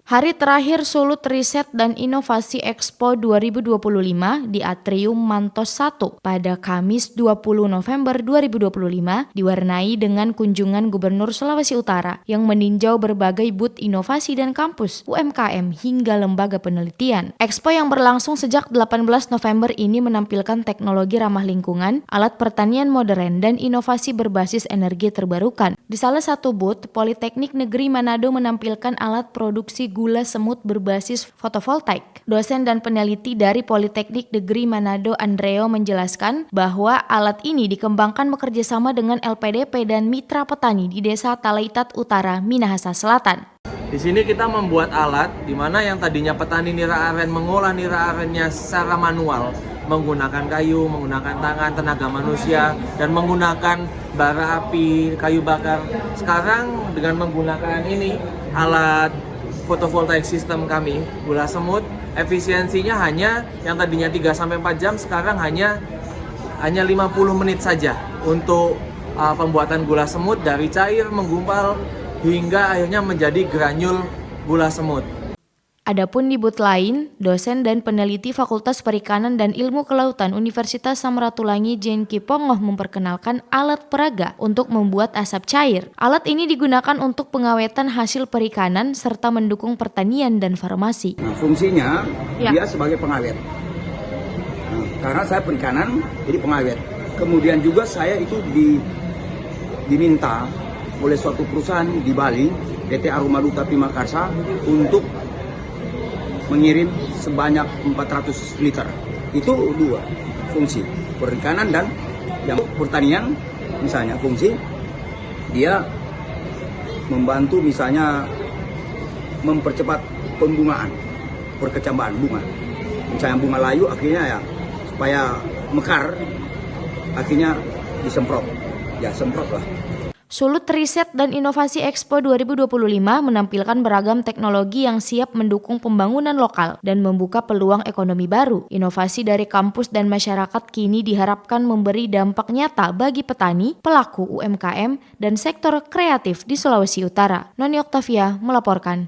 Hari terakhir Sulut Riset dan Inovasi Expo 2025 di Atrium Mantos 1 pada Kamis 20 November 2025 diwarnai dengan kunjungan Gubernur Sulawesi Utara yang meninjau berbagai booth inovasi dan kampus, UMKM hingga lembaga penelitian. Expo yang berlangsung sejak 18 November ini menampilkan teknologi ramah lingkungan, alat pertanian modern, dan inovasi berbasis energi terbarukan. Di salah satu booth, Politeknik Negeri Manado menampilkan alat produksi gula semut berbasis fotovoltaik. Dosen dan peneliti dari Politeknik Negeri Manado, Andreo, menjelaskan bahwa alat ini dikembangkan bekerjasama dengan LPDP dan mitra petani di Desa Talaitat Utara, Minahasa Selatan. Di sini kita membuat alat di mana yang tadinya petani nira aren mengolah nira arennya secara manual, menggunakan kayu, menggunakan tangan, tenaga manusia, dan menggunakan bara api, kayu bakar. Sekarang dengan menggunakan ini, alat fotovoltaik sistem kami, gula semut, efisiensinya hanya yang tadinya 3-4 jam, sekarang hanya 50 menit saja untuk pembuatan gula semut dari cair, menggumpal, hingga akhirnya menjadi granul gula semut. Adapun di booth lain, dosen dan peneliti Fakultas Perikanan dan Ilmu Kelautan Universitas Samratulangi Jenki Pongoh memperkenalkan alat peraga untuk membuat asap cair. Alat ini digunakan untuk pengawetan hasil perikanan serta mendukung pertanian dan farmasi. Nah, fungsinya dia sebagai pengawet. Nah, karena saya perikanan, jadi pengawet. Kemudian juga saya itu diminta oleh suatu perusahaan di Bali, PT Aroma Duta Pimakarsa, untuk mengirim sebanyak 400 liter. Itu dua fungsi, perikanan dan yang pertanian. Misalnya fungsi dia membantu misalnya mempercepat pembungaan, perkecambaan bunga. Misalnya bunga layu akhirnya ya supaya mekar, akhirnya disemprot. Ya semprot lah. Sulut Riset dan Inovasi Expo 2025 menampilkan beragam teknologi yang siap mendukung pembangunan lokal dan membuka peluang ekonomi baru. Inovasi dari kampus dan masyarakat kini diharapkan memberi dampak nyata bagi petani, pelaku UMKM, dan sektor kreatif di Sulawesi Utara. Noni Oktavia melaporkan.